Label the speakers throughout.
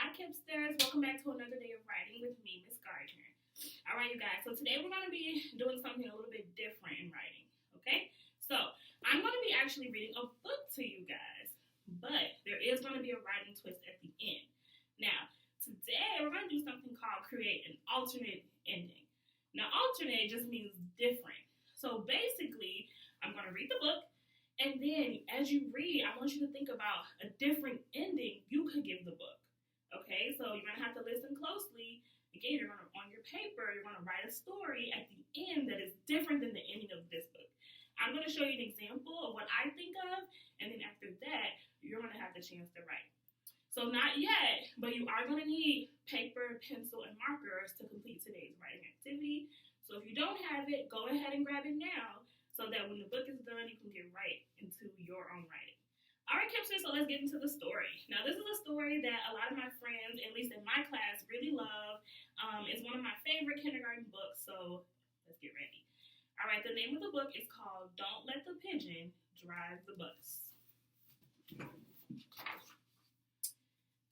Speaker 1: Hi, Kipsters. Welcome back to another day of writing with me, Miss Gardner. All right, you guys. So today we're going to be doing something a little bit different in writing, okay? So I'm going to be actually reading a book to you guys, but there is going to be a writing twist at the end. Now, today we're going to do something called create an alternate ending. Now, alternate just means different. So basically, I'm going to read the book, and then as you read, I want you to think about a different ending you could give the book. Okay, so you're going to have to listen closely. Again, you're going to, on your paper, you're going to write a story at the end that is different than the ending of this book. I'm going to show you an example of what I think of, and then after that, you're going to have the chance to write. So not yet, but you are going to need paper, pencil, and markers to complete today's writing activity. So if you don't have it, go ahead and grab it now so that when the book is done, you can get right into your own writing. All right, Kipsters, so let's get into the story. Now, this is a story that a lot of my friends, at least in my class, really love. It's one of my favorite kindergarten books, so let's get ready. All right, the name of the book is called Don't Let the Pigeon Drive the Bus.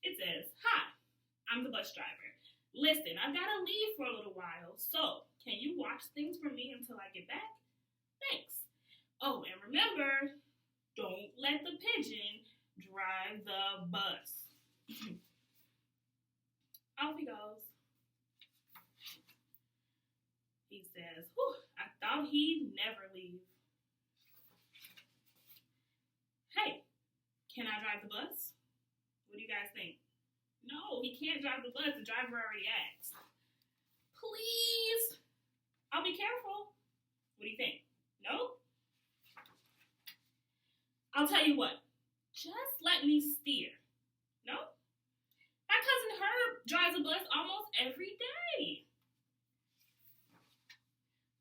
Speaker 1: It says, "Hi, I'm the bus driver. Listen, I've got to leave for a little while, so can you watch things for me until I get back? Thanks. Oh, and remember, don't let the pigeon drive the bus." Off he goes. He says, "Whew, I thought he'd never leave. Hey, can I drive the bus? What do you guys think?" "No, he can't drive the bus. The driver already asked." "Please, I'll be careful." "What do you think? No? I'll tell you what, just let me steer." "No? My cousin Herb drives a bus almost every day."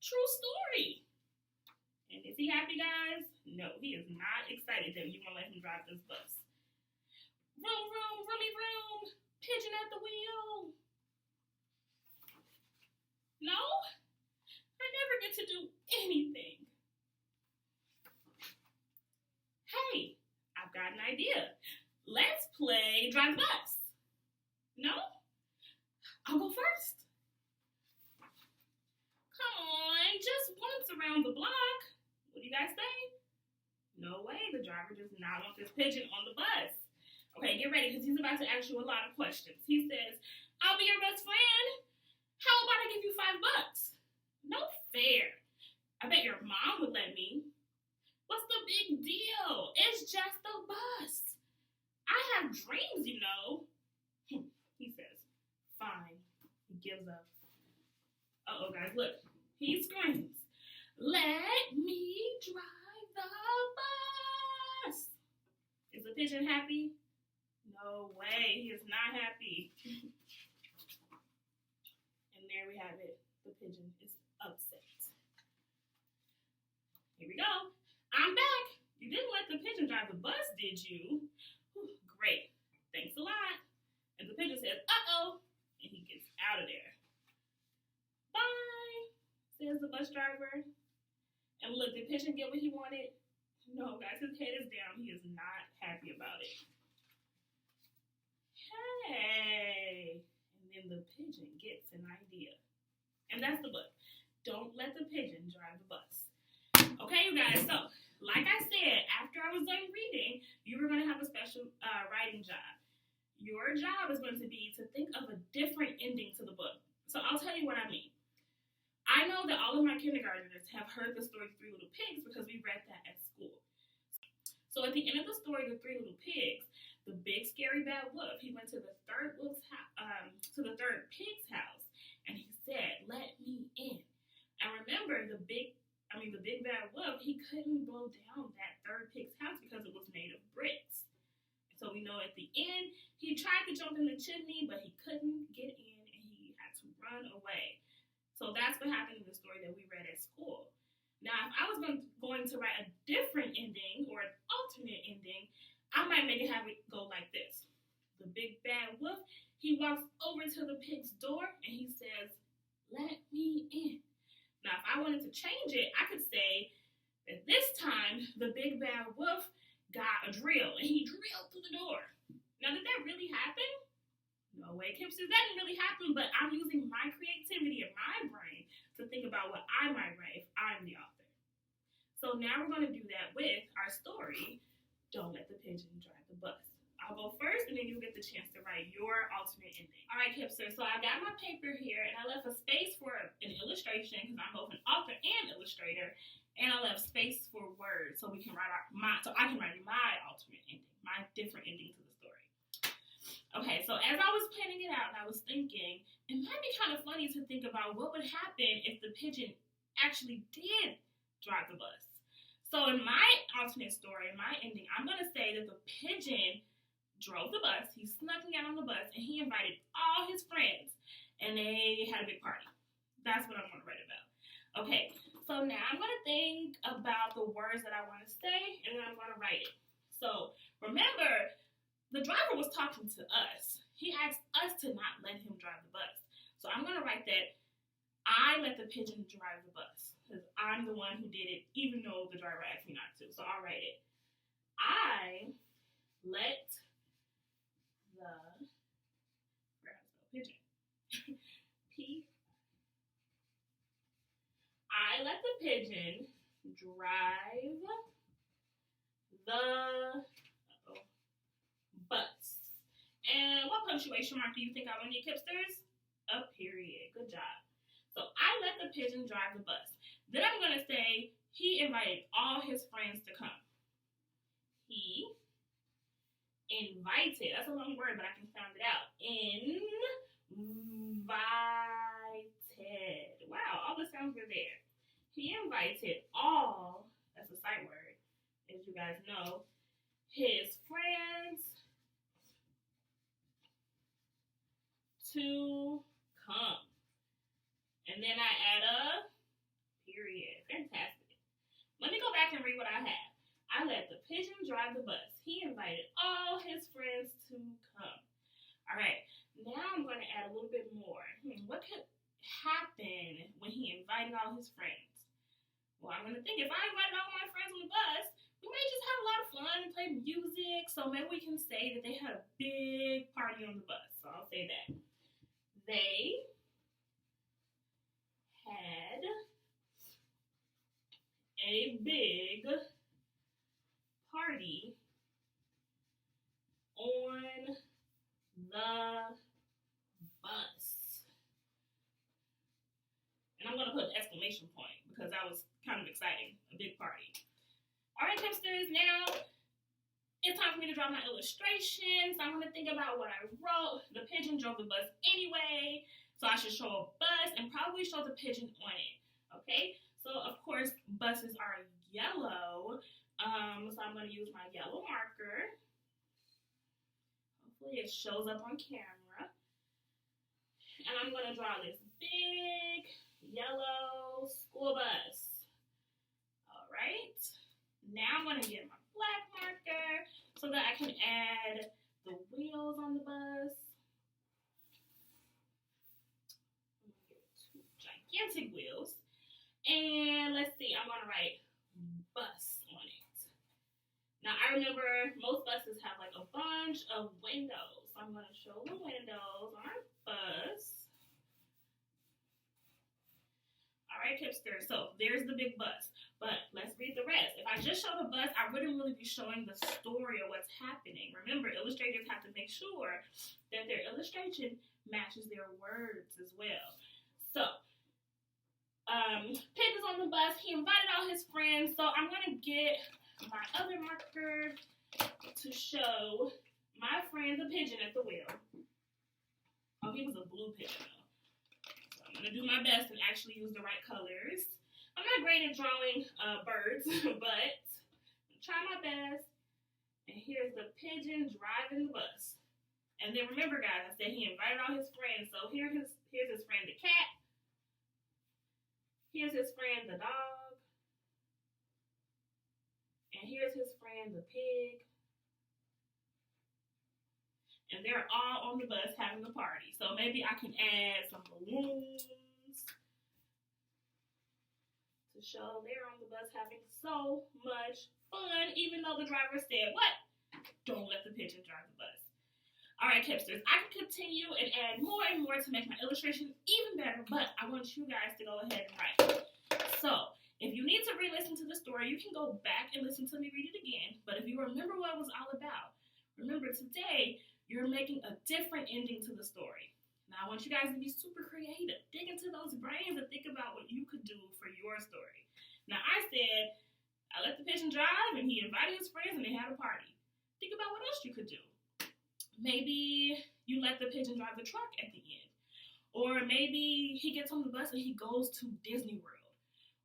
Speaker 1: "True story." And is he happy, guys? No, he is not excited that you want to let him drive this bus. "Vroom, vroom, roomy, vroom, pigeon at the wheel." "No, I never get to do anything." "Hey, I've got an idea. Let's play drive the bus." "No? I'll go first." "Come on, just once around the block. What do you guys say?" No way, the driver does not want this pigeon on the bus. Okay, get ready because he's about to ask you a lot of questions. He says, "I'll be your best friend. How about I give you $5? "No fair. I bet your mom would let me." "What's the big deal? It's just a bus. I have dreams, you know." He says, "Fine." He gives up. Uh-oh, guys, look. He screams, "Let me drive the bus." Is the pigeon happy? No way. He is not happy. And there we have it. The pigeon is upset. Here we go. "I'm back. You didn't let the pigeon drive the bus, did you?" Whew, great. Thanks a lot. And the pigeon says, "Uh-oh," and he gets out of there. "Bye," says the bus driver. And look, did pigeon get what he wanted? No, guys, his head is down. He is not happy about it. Hey. And then the pigeon gets an idea. And that's the book. Don't let the pigeon drive the bus. Okay, you guys, so like I said, after I was done reading, you were going to have a special writing job. Your job is going to be to think of a different ending to the book. So I'll tell you what I mean. I know that all of my kindergartners have heard the story Three Little Pigs because we read that at school. So at the end of the story, The Three Little Pigs, the big scary bad wolf, he went to the third pig's house, and he said, "Let me in." And remember, the big bad wolf, he couldn't blow down that third pig's house because it was made of bricks. So we know at the end, he tried to jump in the chimney, but he couldn't get in, and he had to run away. So that's what happened in the story that we read at school. Now, if I was going to write a different ending or an alternate ending, I might make it have it go like this. The big bad wolf, he walks over to the pig's door, and he says, "Let me in." Now, if I wanted to change it, I could say that this time, the big bad wolf got a drill, and he drilled through the door. Now, did that really happen? No way, Kipsters, that didn't really happen, but I'm using my creativity and my brain to think about what I might write if I'm the author. So now we're going to do that with our story, Don't Let the Pigeon Drive the Bus. I'll go first, and then you'll get the chance to write your alternate ending. All right, Kipster, so I got my paper here, and I left a space for an illustration, because I'm both an author and illustrator, and I left space for words, so we can write so I can write my alternate ending, my different ending to the story. Okay, so as I was planning it out, and I was thinking, it might be kind of funny to think about what would happen if the pigeon actually did drive the bus. So in my alternate story, in my ending, I'm going to say that the pigeon drove the bus, he snuck in on the bus, and he invited all his friends, and they had a big party. That's what I'm going to write about. Okay, so now I'm going to think about the words that I want to say, and then I'm going to write it. So remember, the driver was talking to us. He asked us to not let him drive the bus. So I'm going to write that I let the pigeon drive the bus, because I'm the one who did it, even though the driver asked me not to. So I'll write it. I let the pigeon. I let the pigeon drive the bus. And what punctuation mark do you think I want to need, Kipsters? A period. Good job. So I let the pigeon drive the bus. Then I'm going to say he invited all his friends to come. He invited. That's a long word, but I can sound it out. Invited. Wow, all the sounds are there. He invited all, that's a sight word, as you guys know, his friends to come. And then I add a period. Fantastic. Let me go back and read what I have. I let the pigeon drive the bus. He invited all his friends to come. All right. Now I'm going to add a little bit more. What could happen when he invited all his friends? Well, I'm going to think if I invited all my friends on the bus, we might just have a lot of fun and play music. So maybe we can say that they had a big party on the bus. So I'll say that. They had a big party on the bus. And I'm going to put an exclamation point because that was kind of exciting. A big party. All right, Kipsters, now it's time for me to draw my illustration. So I'm going to think about what I wrote. The pigeon drove the bus anyway. So I should show a bus and probably show the pigeon on it. Okay? So, of course, buses are yellow. So I'm going to use my yellow marker. Hopefully it shows up on camera. And I'm going to draw this big yellow school bus. All right. Now I'm going to get my black marker so that I can add the wheels on the bus. Gigantic wheels. And let's see, I'm going to write bus on it. Now, I remember most buses have like a bunch of windows. So I'm going to show the windows on our bus. All right, Kipster. So there's the big bus. But let's read the rest. If I just show the bus, I wouldn't really be showing the story of what's happening. Remember, illustrators have to make sure that their illustration matches their words as well. So, Pig is on the bus. He invited all his friends. So I'm going to get my other marker to show my friend the pigeon at the wheel. Oh, he was a blue pigeon though. So I'm going to do my best and actually use the right colors. I'm not great at drawing birds, but I'm try my best. And here's the pigeon driving the bus. And then remember, guys, I said he invited all his friends. So here's his friend, the cat. Here's his friend, the dog. And here's his friend, the pig. And they're all on the bus having a party. So maybe I can add some balloons to show they're on the bus having so much fun, even though the driver said, what? Don't let the pigeon drive the bus. Alright, Kipsters, I can continue and add more and more to make my illustrations even better, but I want you guys to go ahead and write. So, if you need to re-listen to the story, you can go back and listen to me read it again. But if you remember what it was all about, remember today, you're making a different ending to the story. Now, I want you guys to be super creative. Dig into those brains and think about what you could do for your story. Now, I said, I let the pigeon drive and he invited his friends and they had a party. Think about what else you could do. Maybe you let the pigeon drive the truck at the end. Or maybe he gets on the bus and he goes to Disney World.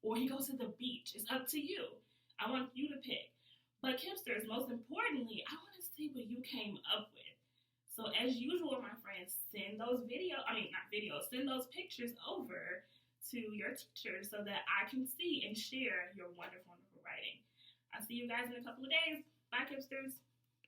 Speaker 1: Or he goes to the beach. It's up to you. I want you to pick. But Kipsters, most importantly, I want to see what you came up with. So as usual, my friends, send those send those pictures over to your teacher so that I can see and share your wonderful, wonderful writing. I'll see you guys in a couple of days. Bye, Kipsters.